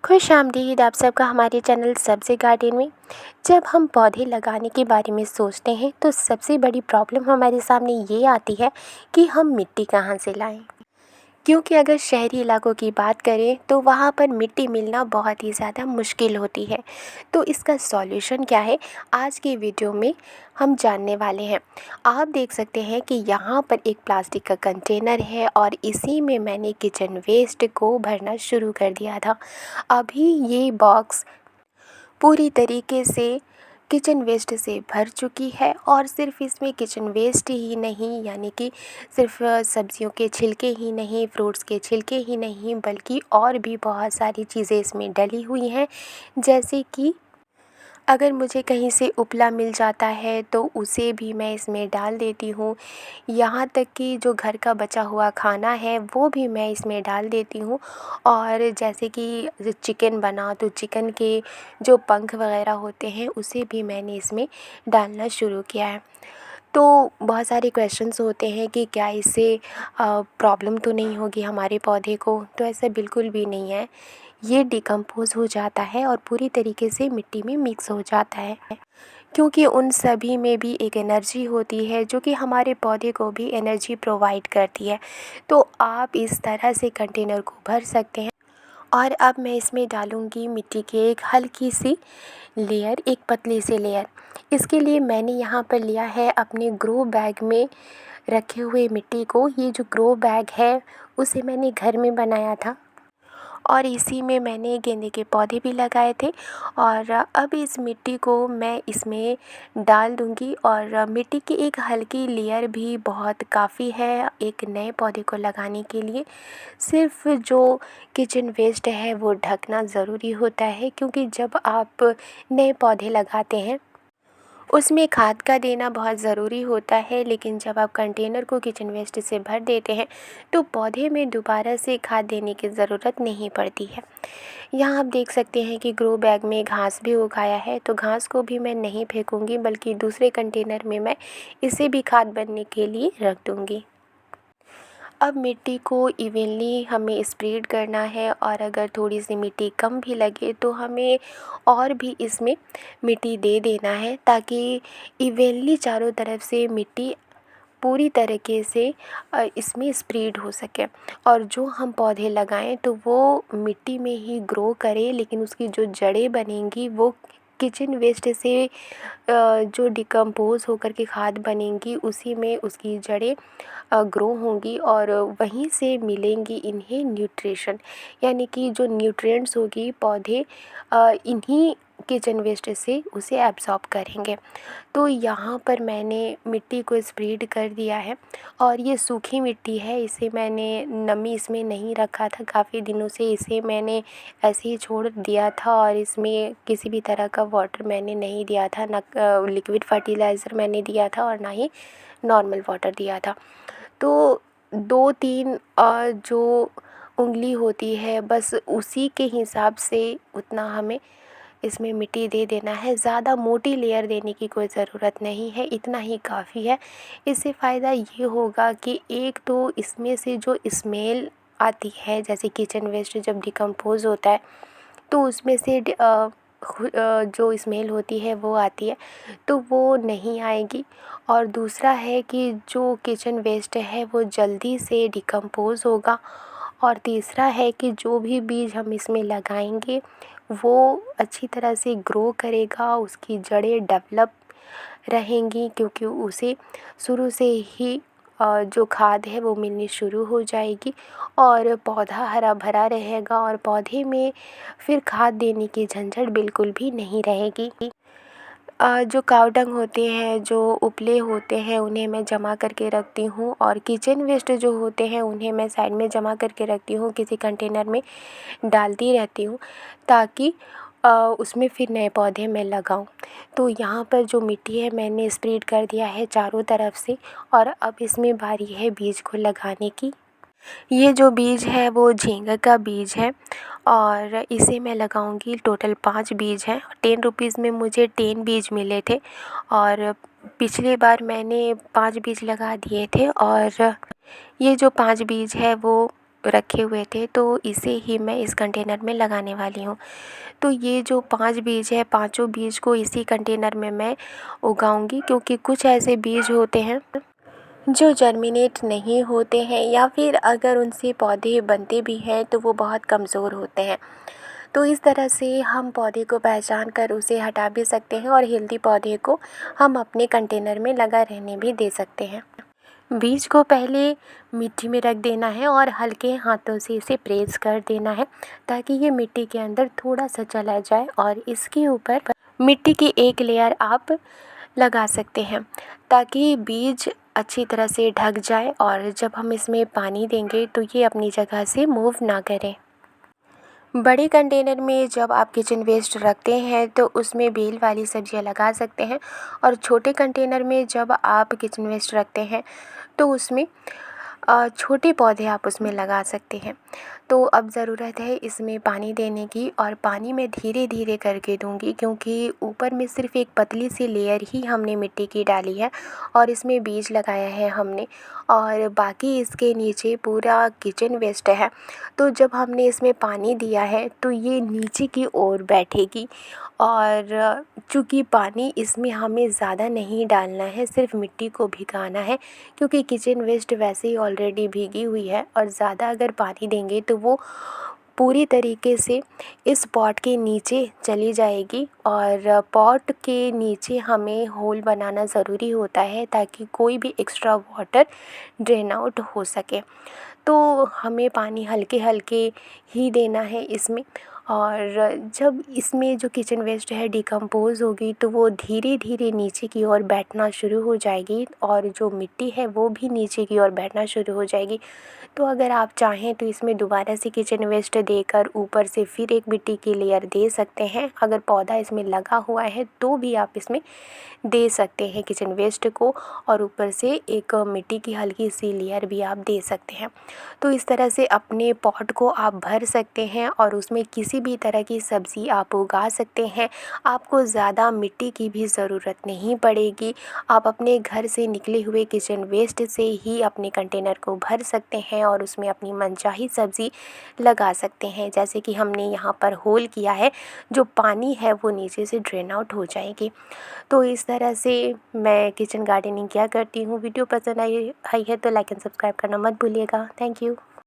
खुश आमदीद आप सबका हमारे चैनल सब्ज़ी गार्डन में। जब हम पौधे लगाने के बारे में सोचते हैं तो सबसे बड़ी प्रॉब्लम हमारे सामने ये आती है कि हम मिट्टी कहाँ से लाएं। क्योंकि अगर शहरी इलाकों की बात करें तो वहाँ पर मिट्टी मिलना बहुत ही ज़्यादा मुश्किल होती है। तो इसका सॉल्यूशन क्या है, आज की वीडियो में हम जानने वाले हैं। आप देख सकते हैं कि यहाँ पर एक प्लास्टिक का कंटेनर है और इसी में मैंने किचन वेस्ट को भरना शुरू कर दिया था। अभी ये बॉक्स पूरी तरीके से किचन वेस्ट से भर चुकी है और सिर्फ इसमें किचन वेस्ट ही नहीं, यानी कि सिर्फ सब्जियों के छिलके ही नहीं, फ्रूट्स के छिलके ही नहीं, बल्कि और भी बहुत सारी चीज़ें इसमें डली हुई हैं। जैसे कि अगर मुझे कहीं से उपला मिल जाता है तो उसे भी मैं इसमें डाल देती हूँ। यहाँ तक कि जो घर का बचा हुआ खाना है वो भी मैं इसमें डाल देती हूँ। और जैसे कि चिकन बना तो चिकन के जो पंख वग़ैरह होते हैं उसे भी मैंने इसमें डालना शुरू किया है। तो बहुत सारे क्वेश्चंस होते हैं कि क्या इससे प्रॉब्लम तो नहीं होगी हमारे पौधे को, तो ऐसा बिल्कुल भी नहीं है। ये डिकम्पोज़ हो जाता है और पूरी तरीके से मिट्टी में मिक्स हो जाता है, क्योंकि उन सभी में भी एक एनर्जी होती है जो कि हमारे पौधे को भी एनर्जी प्रोवाइड करती है। तो आप इस तरह से कंटेनर को भर सकते हैं। और अब मैं इसमें डालूँगी मिट्टी की एक हल्की सी लेयर, एक पतली सी लेयर। इसके लिए मैंने यहाँ पर लिया है अपने ग्रो बैग में रखे हुए मिट्टी को। ये जो ग्रो बैग है उसे मैंने घर में बनाया था और इसी में मैंने गेंदे के पौधे भी लगाए थे। और अब इस मिट्टी को मैं इसमें डाल दूँगी और मिट्टी की एक हल्की लेयर भी बहुत काफ़ी है एक नए पौधे को लगाने के लिए। सिर्फ़ जो किचन वेस्ट है वो ढकना ज़रूरी होता है, क्योंकि जब आप नए पौधे लगाते हैं उसमें खाद का देना बहुत ज़रूरी होता है, लेकिन जब आप कंटेनर को किचन वेस्ट से भर देते हैं तो पौधे में दोबारा से खाद देने की ज़रूरत नहीं पड़ती है। यहाँ आप देख सकते हैं कि ग्रो बैग में घास भी उगाया है, तो घास को भी मैं नहीं फेंकूँगी बल्कि दूसरे कंटेनर में मैं इसे भी खाद बनने के लिए रख दूँगी। अब मिट्टी को इवनली हमें स्प्रेड करना है और अगर थोड़ी सी मिट्टी कम भी लगे तो हमें और भी इसमें मिट्टी दे देना है, ताकि इवनली चारों तरफ से मिट्टी पूरी तरीके से इसमें स्प्रेड हो सके और जो हम पौधे लगाएं तो वो मिट्टी में ही ग्रो करे, लेकिन उसकी जो जड़ें बनेंगी वो किचन वेस्ट से जो डिकम्पोज़ होकर के खाद बनेंगी उसी में उसकी जड़ें ग्रो होंगी और वहीं से मिलेंगी इन्हें न्यूट्रिशन, यानी कि जो न्यूट्रिएंट्स होगी पौधे इन्हीं किचन वेस्ट से उसे एब्ज़ॉर्ब करेंगे। तो यहाँ पर मैंने मिट्टी को स्प्रेड कर दिया है और ये सूखी मिट्टी है, इसे मैंने नमी इसमें नहीं रखा था, काफ़ी दिनों से इसे मैंने ऐसे ही छोड़ दिया था और इसमें किसी भी तरह का वाटर मैंने नहीं दिया था, ना लिक्विड फर्टिलाइज़र मैंने दिया था और ना ही नॉर्मल वाटर दिया था। तो 2-3 जो उंगली होती है बस उसी के हिसाब से उतना हमें इसमें मिट्टी दे देना है। ज़्यादा मोटी लेयर देने की कोई ज़रूरत नहीं है, इतना ही काफ़ी है। इससे फ़ायदा ये होगा कि एक तो इसमें से जो स्मेल आती है, जैसे किचन वेस्ट जब डिकम्पोज़ होता है तो उसमें से जो स्मेल होती है वो आती है, तो वो नहीं आएगी। और दूसरा है कि जो किचन वेस्ट है वो जल्दी से डिकम्पोज़ होगा। और तीसरा है कि जो भी बीज हम इसमें लगाएंगे वो अच्छी तरह से ग्रो करेगा, उसकी जड़ें डेवलप रहेंगी, क्योंकि उसे शुरू से ही जो खाद है वो मिलनी शुरू हो जाएगी और पौधा हरा भरा रहेगा और पौधे में फिर खाद देने की झंझट बिल्कुल भी नहीं रहेगी। जो काव डंग होते हैं, जो उपले होते हैं, उन्हें मैं जमा करके रखती हूँ और किचन वेस्ट जो होते हैं उन्हें मैं साइड में जमा करके रखती हूँ, किसी कंटेनर में डालती रहती हूँ ताकि उसमें फिर नए पौधे मैं लगाऊँ। तो यहाँ पर जो मिट्टी है मैंने स्प्रेड कर दिया है चारों तरफ से और अब इसमें बारी है बीज को लगाने की। ये जो बीज है वो झींगा का बीज है और इसे मैं लगाऊंगी। टोटल 5 बीज हैं। 10 रुपीज़ में मुझे 10 बीज मिले थे और पिछली बार मैंने 5 बीज लगा दिए थे और ये जो 5 बीज है वो रखे हुए थे, तो इसे ही मैं इस कंटेनर में लगाने वाली हूँ। तो ये जो 5 बीज है, पाँचों बीज को इसी कंटेनर में मैं उगाऊंगी, क्योंकि कुछ ऐसे बीज होते हैं जो जर्मिनेट नहीं होते हैं, या फिर अगर उनसे पौधे बनते भी हैं तो वो बहुत कमज़ोर होते हैं। तो इस तरह से हम पौधे को पहचान कर उसे हटा भी सकते हैं और हेल्दी पौधे को हम अपने कंटेनर में लगा रहने भी दे सकते हैं। बीज को पहले मिट्टी में रख देना है और हल्के हाथों से इसे प्रेस कर देना है, ताकि ये मिट्टी के अंदर थोड़ा सा चला जाए और इसके ऊपर मिट्टी की एक लेयर आप लगा सकते हैं, ताकि बीज अच्छी तरह से ढक जाए और जब हम इसमें पानी देंगे तो ये अपनी जगह से मूव ना करें। बड़े कंटेनर में जब आप किचन वेस्ट रखते हैं तो उसमें बेल वाली सब्जियां लगा सकते हैं, और छोटे कंटेनर में जब आप किचन वेस्ट रखते हैं तो उसमें छोटे पौधे आप उसमें लगा सकते हैं। तो अब ज़रूरत है इसमें पानी देने की, और पानी मैं धीरे धीरे करके दूंगी, क्योंकि ऊपर में सिर्फ एक पतली सी लेयर ही हमने मिट्टी की डाली है और इसमें बीज लगाया है हमने, और बाकी इसके नीचे पूरा किचन वेस्ट है। तो जब हमने इसमें पानी दिया है तो ये नीचे की ओर बैठेगी, और चूँकि पानी इसमें हमें ज़्यादा नहीं डालना है, सिर्फ मिट्टी को भिगाना है, क्योंकि किचन वेस्ट वैसे ही ऑलरेडी भीगी हुई है, और ज़्यादा अगर पानी देंगे तो वो पूरी तरीके से इस पॉट के नीचे चली जाएगी, और पॉट के नीचे हमें होल बनाना ज़रूरी होता है, ताकि कोई भी एक्स्ट्रा वाटर ड्रेन आउट हो सके। तो हमें पानी हल्के हल्के ही देना है इसमें, और जब इसमें जो किचन वेस्ट है डिकम्पोज़ होगी तो वो धीरे धीरे नीचे की ओर बैठना शुरू हो जाएगी, और जो मिट्टी है वो भी नीचे की ओर बैठना शुरू हो जाएगी। तो अगर आप चाहें तो इसमें दोबारा से किचन वेस्ट देकर ऊपर से फिर एक मिट्टी की लेयर दे सकते हैं। अगर पौधा इसमें लगा हुआ है तो भी आप इसमें दे सकते हैं किचन वेस्ट को, और ऊपर से एक मिट्टी की हल्की सी लेयर भी आप दे सकते हैं। तो इस तरह से अपने पॉट को आप भर सकते हैं और उसमें किसी भी तरह की सब्ज़ी आप उगा सकते हैं। आपको ज़्यादा मिट्टी की भी ज़रूरत नहीं पड़ेगी। आप अपने घर से निकले हुए किचन वेस्ट से ही अपने कंटेनर को भर सकते हैं और उसमें अपनी मनचाही सब्ज़ी लगा सकते हैं। जैसे कि हमने यहाँ पर होल किया है, जो पानी है वो नीचे से ड्रेन आउट हो जाएगी। तो इस तरह से मैं किचन गार्डनिंग किया करती हूँ। वीडियो पसंद आई है तो लाइक एंड सब्सक्राइब करना मत भूलिएगा। Thank you.